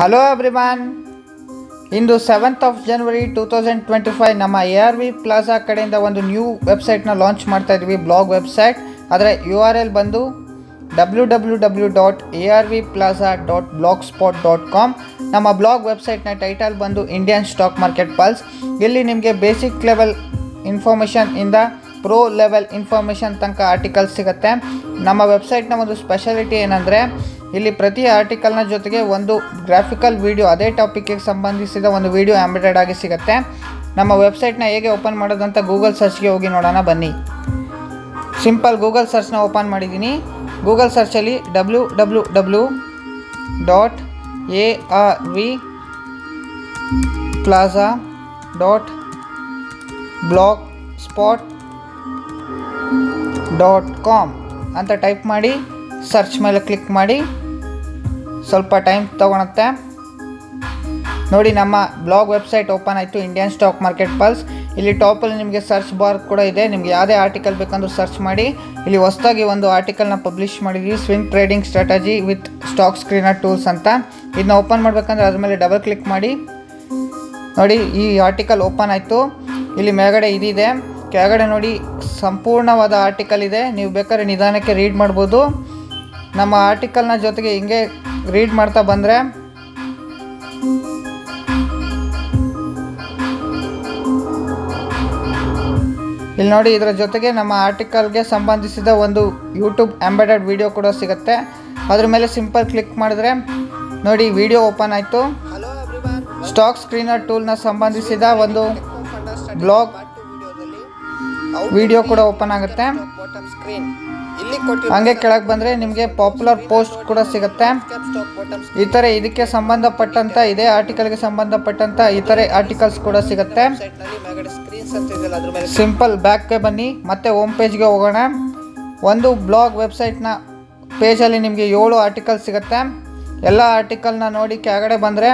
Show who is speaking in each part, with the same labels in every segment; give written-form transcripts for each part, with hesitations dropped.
Speaker 1: Hello everyone, ಇಂದು 7th of January 2025 ನಮ್ಮ ARV plaza ಕಡೆಯಿಂದ ಒಂದು ನ್ಯೂ ವೆಬ್ಸೈಟ್ನ ಲಾಂಚ್ ಮಾಡ್ತಾ ಇದ್ವಿ, ಬ್ಲಾಗ್ ವೆಬ್ಸೈಟ್. ಅದರ URL ಬಂದು www.arvplaza.blogspot.com. ನಮ್ಮ ಬ್ಲಾಗ್ ವೆಬ್ಸೈಟ್ನ ಟೈಟಲ್ ಬಂದು ಇಂಡಿಯನ್ ಸ್ಟಾಕ್ ಮಾರ್ಕೆಟ್ ಪಲ್ಸ್. ಇಲ್ಲಿ ನಿಮಗೆ ಬೇಸಿಕ್ ಲೆವೆಲ್ ಇನ್ಫಾರ್ಮೇಷನ್ ಇಂದ ಪ್ರೋ ಲೆವೆಲ್ ಇನ್ಫಾರ್ಮೇಷನ್ ತನಕ ಆರ್ಟಿಕಲ್ಸ್ ಸಿಗುತ್ತೆ. ನಮ್ಮ ವೆಬ್ಸೈಟ್ನ ಒಂದು ಸ್ಪೆಷಾಲಿಟಿ ಏನಂದರೆ, ಇಲ್ಲಿ ಪ್ರತಿ ಆರ್ಟಿಕಲ್ನ ಜೊತೆಗೆ ಒಂದು ಗ್ರಾಫಿಕಲ್ ವಿಡಿಯೋ, ಅದೇ ಟಾಪಿಕ್ಗೆ ಸಂಬಂಧಿಸಿದ ಒಂದು ವಿಡಿಯೋ ಎಂಬೆಡೆಡ್ ಆಗಿ ಸಿಗುತ್ತೆ. ನಮ್ಮ ವೆಬ್ಸೈಟ್ನ ಹೇಗೆ ಓಪನ್ ಮಾಡೋದಂತ ಗೂಗಲ್ ಸರ್ಚ್ಗೆ ಹೋಗಿ ನೋಡೋಣ ಬನ್ನಿ. ಸಿಂಪಲ್ ಗೂಗಲ್ ಸರ್ಚ್ನ ಓಪನ್ ಮಾಡಿದ್ದೀನಿ. ಗೂಗಲ್ ಸರ್ಚಲ್ಲಿ www.arvplaza.blogspot.com ಅಂತ ಟೈಪ್ ಮಾಡಿ ಸರ್ಚ್ ಮೇಲೆ ಕ್ಲಿಕ್ ಮಾಡಿ. ಸ್ವಲ್ಪ ಟೈಮ್ ತೊಗೊಳುತ್ತೆ. ನೋಡಿ, ನಮ್ಮ ಬ್ಲಾಗ್ ವೆಬ್ಸೈಟ್ ಓಪನ್ ಆಯಿತು, ಇಂಡಿಯನ್ ಸ್ಟಾಕ್ ಮಾರ್ಕೆಟ್ ಪಲ್ಸ್. ಇಲ್ಲಿ ಟಾಪಲ್ಲಿ ನಿಮಗೆ ಸರ್ಚ್ ಬಾರ್ ಕೂಡ ಇದೆ. ನಿಮಗೆ ಯಾವುದೇ ಆರ್ಟಿಕಲ್ ಬೇಕಂದ್ರೂ ಸರ್ಚ್ ಮಾಡಿ. ಇಲ್ಲಿ ಹೊಸದಾಗಿ ಒಂದು ಆರ್ಟಿಕಲ್ನ ಪಬ್ಲಿಷ್ ಮಾಡಿದ್ವಿ, swing trading strategy with stock screener tools ಅಂತ. ಇದನ್ನ ಓಪನ್ ಮಾಡಬೇಕಂದ್ರೆ ಅದ್ರ ಮೇಲೆ ಡಬಲ್ ಕ್ಲಿಕ್ ಮಾಡಿ. ನೋಡಿ, ಈ ಆರ್ಟಿಕಲ್ ಓಪನ್ ಆಯಿತು. ಇಲ್ಲಿ ಮೇಲ್ಗಡೆ ಇದಿದೆ, ಕೆಳಗಡೆ ನೋಡಿ ಸಂಪೂರ್ಣವಾದ ಆರ್ಟಿಕಲ್ ಇದೆ. ನೀವು ಬೇಕಾದ್ರೆ ನಿಧಾನಕ್ಕೆ ರೀಡ್ ಮಾಡ್ಬೋದು. ನಮ್ಮ ಆರ್ಟಿಕಲ್ನ ಜೊತೆಗೆ ಹಿಂಗೆ ರೀಡ್ ಮಾಡ್ತಾ ಬಂದರೆ ಇಲ್ಲಿ ನೋಡಿ, ಇದರ ಜೊತೆಗೆ ನಮ್ಮ ಆರ್ಟಿಕಲ್ಗೆ ಸಂಬಂಧಿಸಿದ ಒಂದು ಯೂಟ್ಯೂಬ್ ಎಂಬೆಡೆಡ್ ವಿಡಿಯೋ ಕೂಡ ಸಿಗುತ್ತೆ. ಅದ್ರ ಮೇಲೆ ಸಿಂಪಲ್ ಕ್ಲಿಕ್ ಮಾಡಿದ್ರೆ ನೋಡಿ ವಿಡಿಯೋ ಓಪನ್ ಆಯಿತು. ಸ್ಟಾಕ್ ಸ್ಕ್ರೀನರ್ ಟೂಲ್ನ ಸಂಬಂಧಿಸಿದ ಒಂದು ಬ್ಲಾಗ್ ವಿಡಿಯೋ ಕೂಡ ಓಪನ್ ಆಗುತ್ತೆ. ಹಂಗೆ ಕೆಳಗೆ ಬಂದರೆ ನಿಮಗೆ ಪಾಪ್ಯುಲರ್ ಪೋಸ್ಟ್ ಕೂಡ ಸಿಗುತ್ತೆ. ಈ ಥರ ಇದಕ್ಕೆ ಸಂಬಂಧಪಟ್ಟಂಥ, ಇದೇ ಆರ್ಟಿಕಲ್ಗೆ ಸಂಬಂಧಪಟ್ಟಂಥ ಇತರೆ ಆರ್ಟಿಕಲ್ಸ್ ಕೂಡ ಸಿಗುತ್ತೆ. ಸಿಂಪಲ್ ಬ್ಯಾಕ್ಗೆ ಬನ್ನಿ, ಮತ್ತೆ ಹೋಮ್ ಪೇಜ್ಗೆ ಹೋಗೋಣ. ಒಂದು ಬ್ಲಾಗ್ ವೆಬ್ಸೈಟ್ನ ಪೇಜಲ್ಲಿ ನಿಮಗೆ 7 ಆರ್ಟಿಕಲ್ ಸಿಗುತ್ತೆ. ಎಲ್ಲ ಆರ್ಟಿಕಲ್ನ ನೋಡಿ ಕೆಳಗಡೆ ಬಂದರೆ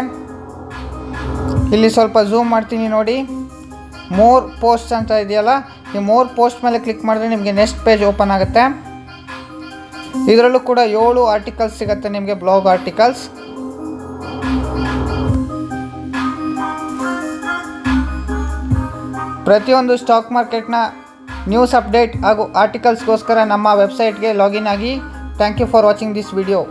Speaker 1: ಇಲ್ಲಿ ಸ್ವಲ್ಪ ಝೂಮ್ ಮಾಡ್ತೀನಿ ನೋಡಿ, ಮೋರ್ ಪೋಸ್ಟ್ ಅಂತ ಇದೆಯಲ್ಲ, ಈ ಮೋರ್ ಪೋಸ್ಟ್ ಮೇಲೆ ಕ್ಲಿಕ್ ಮಾಡಿದ್ರೆ ನಿಮಗೆ ನೆಕ್ಸ್ಟ್ ಪೇಜ್ ಓಪನ್ ಆಗುತ್ತೆ. ಇದರಲ್ಲೂ ಕೂಡ 7 ಆರ್ಟಿಕಲ್ಸ್ ಸಿಗುತ್ತೆ ನಿಮಗೆ, ಬ್ಲಾಗ್ ಆರ್ಟಿಕಲ್ಸ್. ಪ್ರತಿಯೊಂದು ಸ್ಟಾಕ್ ಮಾರ್ಕೆಟ್ನ ನ್ಯೂಸ್ ಅಪ್ಡೇಟ್ ಹಾಗೂ ಆರ್ಟಿಕಲ್ಸ್ಗೋಸ್ಕರ ನಮ್ಮ ವೆಬ್ಸೈಟ್ಗೆ ಲಾಗಿನ್ ಆಗಿ. Thank you for watching this video.